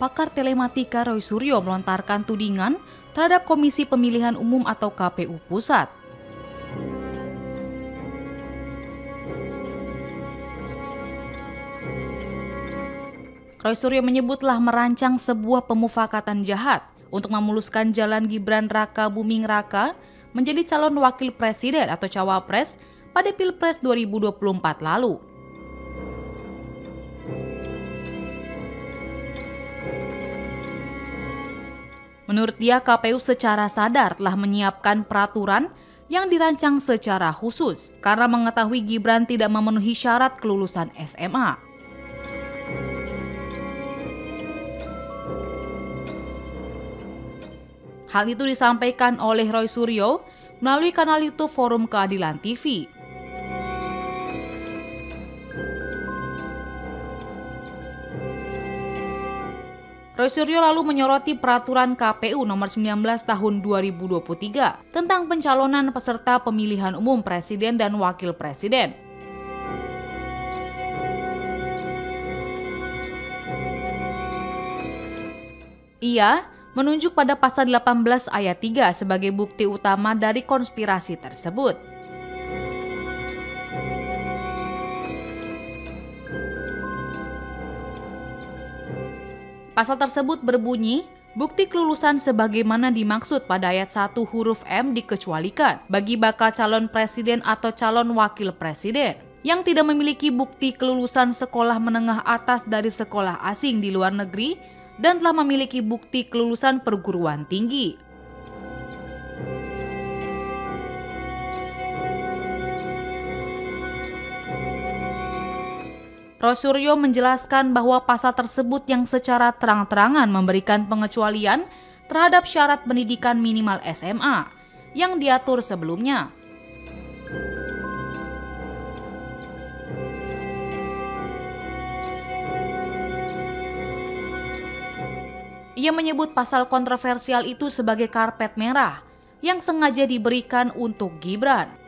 pakar telematika Roy Suryo melontarkan tudingan terhadap Komisi Pemilihan Umum atau KPU Pusat. Roy Suryo menyebutlah merancang sebuah pemufakatan jahat untuk memuluskan jalan Gibran Raka Buming Raka menjadi calon wakil presiden atau cawapres pada Pilpres 2024 lalu. Menurut dia, KPU secara sadar telah menyiapkan peraturan yang dirancang secara khusus karena mengetahui Gibran tidak memenuhi syarat kelulusan SMA. Hal itu disampaikan oleh Roy Suryo melalui kanal YouTube Forum Keadilan TV. Roy Suryo lalu menyoroti peraturan KPU nomor 19 tahun 2023 tentang pencalonan peserta pemilihan umum presiden dan wakil presiden. Ia menunjuk pada pasal 18 ayat 3 sebagai bukti utama dari konspirasi tersebut. Pasal tersebut berbunyi, bukti kelulusan sebagaimana dimaksud pada ayat 1 huruf M dikecualikan bagi bakal calon presiden atau calon wakil presiden yang tidak memiliki bukti kelulusan sekolah menengah atas dari sekolah asing di luar negeri dan telah memiliki bukti kelulusan perguruan tinggi. Roy Suryo menjelaskan bahwa pasal tersebut yang secara terang-terangan memberikan pengecualian terhadap syarat pendidikan minimal SMA yang diatur sebelumnya. Ia menyebut pasal kontroversial itu sebagai karpet merah yang sengaja diberikan untuk Gibran.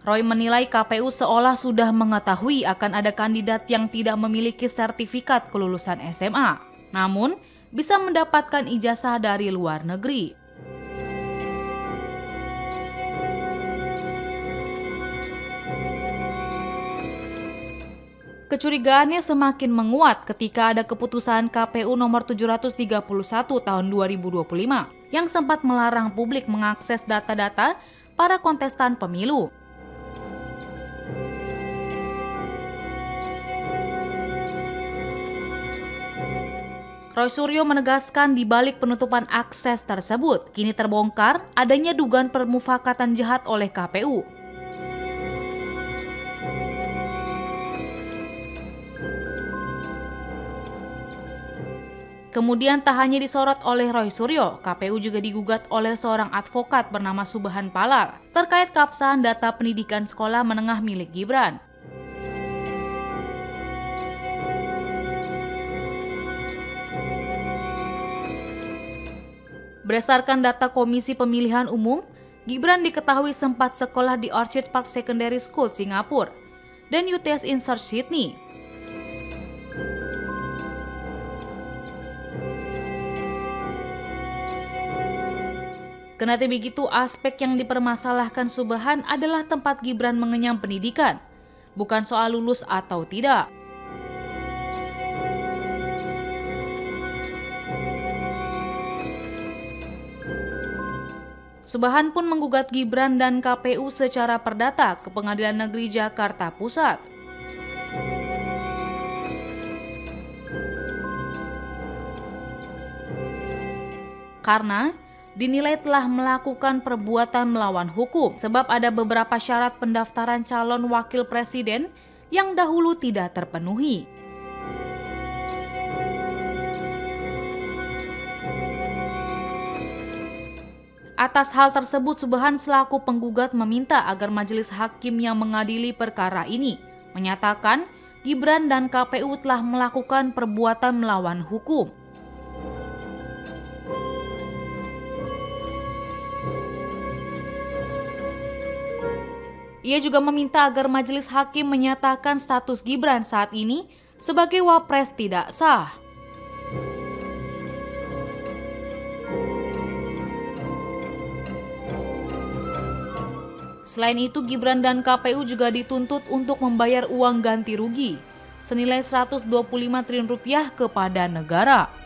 Roy menilai KPU seolah sudah mengetahui akan ada kandidat yang tidak memiliki sertifikat kelulusan SMA, namun bisa mendapatkan ijazah dari luar negeri. Kecurigaannya semakin menguat ketika ada keputusan KPU nomor 731 tahun 2025 yang sempat melarang publik mengakses data-data para kontestan pemilu. Roy Suryo menegaskan di balik penutupan akses tersebut, kini terbongkar adanya dugaan permufakatan jahat oleh KPU. Kemudian tak hanya disorot oleh Roy Suryo, KPU juga digugat oleh seorang advokat bernama Subhan Palal terkait keabsahan data pendidikan sekolah menengah milik Gibran. Berdasarkan data Komisi Pemilihan Umum, Gibran diketahui sempat sekolah di Orchard Park Secondary School, Singapura, dan UTS Insert Sydney. Kendati begitu, aspek yang dipermasalahkan Subhan adalah tempat Gibran mengenyam pendidikan, bukan soal lulus atau tidak. Subhan pun menggugat Gibran dan KPU secara perdata ke Pengadilan Negeri Jakarta Pusat. Karena dinilai telah melakukan perbuatan melawan hukum sebab ada beberapa syarat pendaftaran calon wakil presiden yang dahulu tidak terpenuhi. Atas hal tersebut, Subhan selaku penggugat meminta agar majelis hakim yang mengadili perkara ini menyatakan Gibran dan KPU telah melakukan perbuatan melawan hukum. Ia juga meminta agar majelis hakim menyatakan status Gibran saat ini sebagai wapres tidak sah. Selain itu, Gibran dan KPU juga dituntut untuk membayar uang ganti rugi senilai 125 triliun rupiah kepada negara.